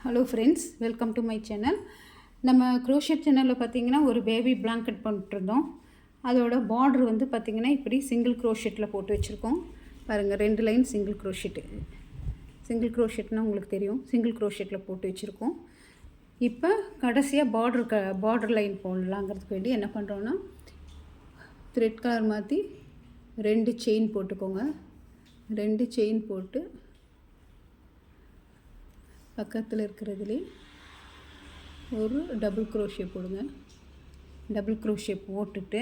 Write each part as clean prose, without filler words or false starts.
Hello friends, welcome to my channel. நம்ம crochet சேனலில் பார்த்திங்கன்னா ஒரு பேபி பிளாங்கெட் பண்ணிட்டுருந்தோம். அதோட பார்ட்ரு வந்து பார்த்திங்கன்னா இப்படி சிங்கிள் க்ரோஷெட்டில் போட்டு வச்சுருக்கோம். பாருங்கள், 2 லைன் சிங்கிள் க்ரோஷெட்டு. சிங்கிள் க்ரோஷெட்னால் உங்களுக்கு தெரியும், சிங்கிள் க்ரோஷெட்டில் போட்டு வச்சுருக்கோம். இப்போ கடைசியாக பார்டர் லைன் போடலாங்கிறதுக்கு வேண்டி என்ன பண்ணுறோன்னா, த்ரெட் கலர் மாற்றி 2 செயின் போட்டுக்கோங்க. 2 செயின் போட்டு பக்கத்தில் இருக்கிறதுலே ஒரு டபுள் க்ரோஷே போடுங்க. டபுள் க்ரோஷே போட்டுட்டு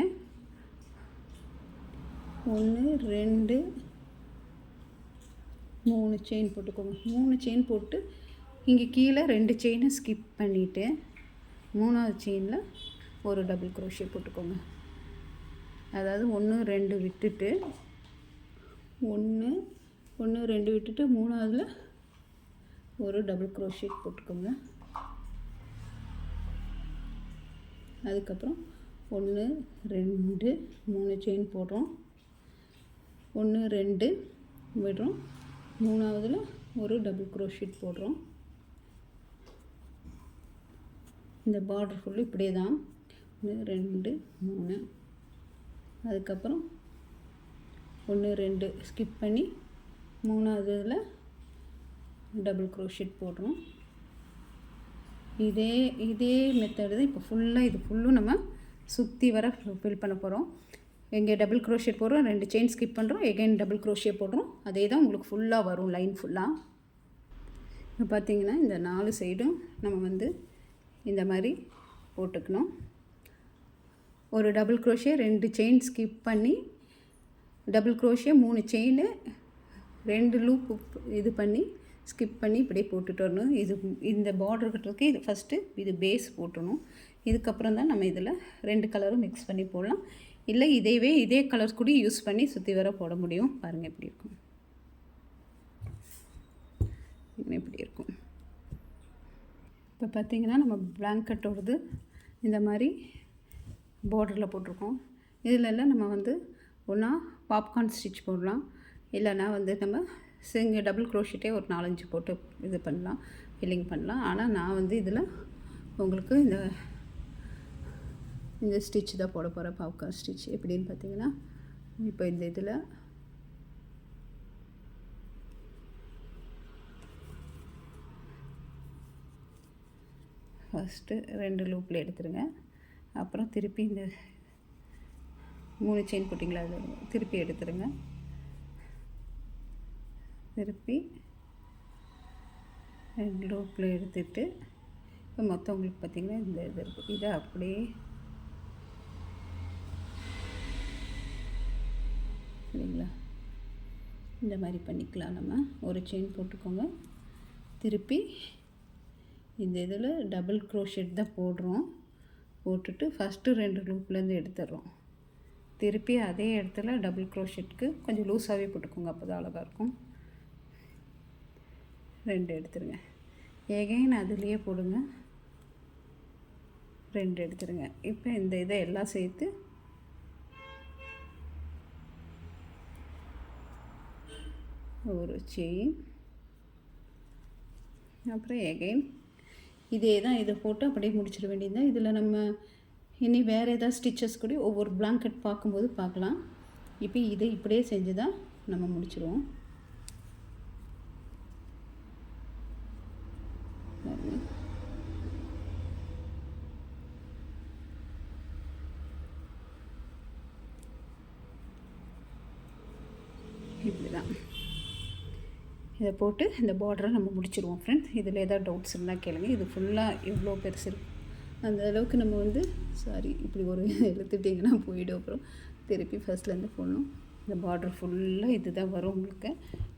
1 2 3 செயின் போட்டுக்கோங்க. 3 செயின் போட்டு இங்கே கீழே 2 செயினை ஸ்கிப் பண்ணிவிட்டு 3வது செயினில் ஒரு டபுள் க்ரோஷே போட்டுக்கோங்க. அதாவது 1 2 விட்டுட்டு 1 2 விட்டுட்டு 3வதுல ஒரு டபுள் க்ரோஷேட் போட்டுக்கோங்க. அதுக்கப்புறம் 1 2 3 செயின் போடுறோம். 1 2 விடுறோம். 3வதுல ஒரு டபுள் க்ரோஷேட் போடுறோம். இந்த பார்டர் ஃபுல்லு இப்படியே தான். 1 2 3. அதுக்கப்புறம் 1 2 ஸ்கிப் பண்ணி 3வதுல டபுள் க்ரோஷெட் போடுறோம். இதே மெத்தடு தான் இப்போ ஃபுல்லாக. இது ஃபுல்லும் நம்ம சுற்றி வர ஃபில் பண்ண போகிறோம். எங்கே டபுள் க்ரோஷெட் போடுறோம், 2 செயின் ஸ்கிப் பண்ணுறோம், எகைன் டபுள் க்ரோஷே போடுறோம். அதே தான் உங்களுக்கு ஃபுல்லாக வரும், லைன் ஃபுல்லாக. இப்போ பார்த்திங்கன்னா இந்த 4 சைடும் நம்ம வந்து இந்த மாதிரி போட்டுக்கணும். ஒரு டபுள் க்ரோஷே 2 செயின் ஸ்கிப் பண்ணி டபுள் க்ரோஷே 3 செயின் 2 லூப் இது பண்ணி ஸ்கிப் பண்ணி இப்படியே போட்டுட்டு வரணும். இந்த பார்டர் கட்டுறதுக்கு இது ஃபஸ்ட்டு இது பேஸ் போட்டணும். இதுக்கப்புறம் தான் நம்ம இதில் 2 கலரும் மிக்ஸ் பண்ணி போடலாம். இல்லை இதே கலர் கூட யூஸ் பண்ணி சுற்றி வர போட முடியும். பாருங்கள் எப்படி இருக்கும், இப்படி இருக்கும். இப்போ பார்த்திங்கன்னா நம்ம பிளாங்கெட்டோடது இந்த மாதிரி பார்டரில் போட்டிருக்கோம். இதிலெல்லாம் நம்ம வந்து ஒன்றா பாப்கார்ன் ஸ்டிச் போடலாம், இல்லைன்னா வந்து நம்ம டபுள் க்ரோஷெட்டே ஒரு 4-5 போட்டு இது பண்ணலாம், ஃபில்லிங் பண்ணலாம். ஆனால் நான் வந்து இதில் உங்களுக்கு இந்த ஸ்டிச் தான் போட போகிறேன், பாப்கார்ன் ஸ்டிச். எப்படின்னு பார்த்தீங்கன்னா, இப்போ இந்த இதில் ஃபஸ்ட்டு 2 லூப்பில் எடுத்துருங்க. அப்புறம் திருப்பி இந்த 3 செயின் போட்டிங்களா, அதில் திருப்பி எடுத்துருங்க. திருப்பி 2 லூப்பில் எடுத்துட்டு இப்போ மொத்தம் உங்களுக்கு பார்த்திங்கன்னா இந்த இது இருக்கும். இதை அப்படியே இல்லைங்களா, இந்த மாதிரி பண்ணிக்கலாம். நம்ம ஒரு செயின் போட்டுக்கோங்க. திருப்பி இந்த இதில் டபுள் க்ரோஷெட் தான் போடுறோம். போட்டுட்டு ஃபஸ்ட்டு 2 லூப்லேருந்து எடுத்துடுறோம். திருப்பி அதே இடத்துல டபுள் க்ரோஷெட்டுக்கு கொஞ்சம் லூஸாகவே போட்டுக்கோங்க, அப்போ தான் அழகாக இருக்கும். 2 எடுத்துருங்க. எகைன் அதுலேயே போடுங்க, 2 எடுத்துருங்க. இப்போ இந்த இதை எல்லாம் சேர்த்து ஒரு செயின், அப்புறம் எகைன் இதே தான். இதை போட்டு அப்படியே முடிச்சிட வேண்டியதுதான். இதில் நம்ம இனி வேறு ஏதாவது ஸ்டிச்சஸ் கூட ஒவ்வொரு பிளாங்கெட் பார்க்கும்போது பார்க்கலாம். இப்போ இதை இப்படியே செஞ்சு தான் நம்ம முடிச்சிடுவோம். இப்படி தான் இதை போட்டு இந்த பார்டரை நம்ம முடிச்சிடுவோம். ஃப்ரெண்ட்ஸ், இதில் ஏதாவது டவுட்ஸ் இருந்தால் கேளுங்க. இது ஃபுல்லாக எவ்வளோ பெருசு இருக்கும் அந்த அளவுக்கு நம்ம வந்து இப்படி ஒரு இழுத்துட்டிங்கன்னா போயிடும். அப்புறம் திருப்பி ஃபஸ்ட்லேருந்து போடணும். இந்த பார்டர் ஃபுல்லாக இது தான் வரும்.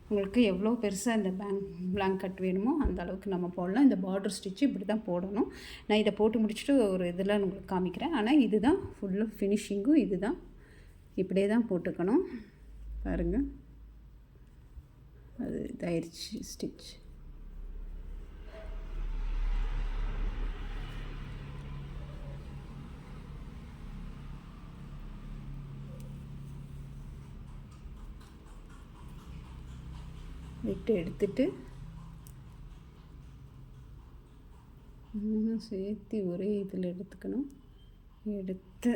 உங்களுக்கு எவ்வளோ பெருசாக இந்த பிளாங்கெட் வேணுமோ அந்த அளவுக்கு நம்ம போடலாம். இந்த பார்டர் ஸ்டிச்சு இப்படி தான் போடணும். நான் இதை போட்டு முடிச்சுட்டு ஒரு இதில் உங்களுக்கு காமிக்கிறேன். ஆனால் இது தான் ஃபுல்லாக ஃபினிஷிங்கும் இது தான். இப்படியே தான் போட்டுக்கணும். பாருங்கள், அது இதாயிடுச்சு ஸ்டிச். விட்டு எடுத்துட்டு சேர்த்து ஒரே இதில் எடுத்துக்கணும். எடுத்து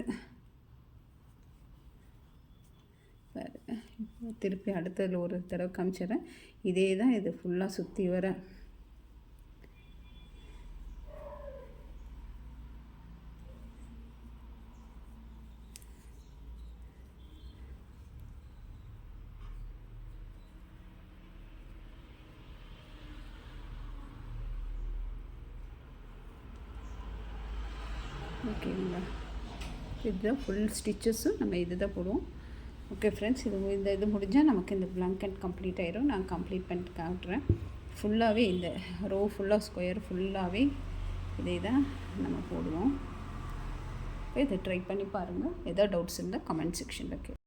திருப்பி அடுத்ததில் ஒரு தடவை காமிச்சிடுறேன். இதே தான் இது ஃபுல்லாக சுற்றி வர ஓகேங்களா. இதுதான் ஃபுல் ஸ்டிச்சஸும் நம்ம இது தான் போடுவோம். ஓகே ஃப்ரெண்ட்ஸ், இது முடிஞ்சால் நமக்கு இந்த பிளாங்கெட் கம்ப்ளீட் ஆயிரும். நான் கம்ப்ளீட் பண்ணிட்டு காட்டுறேன். ஃபுல்லாகவே இந்த ரோ ஃபுல்லாக ஸ்கொயர் ஃபுல்லாகவே இதே தான் நம்ம போடுவோம். இதை ட்ரை பண்ணி பாருங்கள். எதாவது டவுட்ஸ் இருந்தால் கமெண்ட் செக்ஷனில்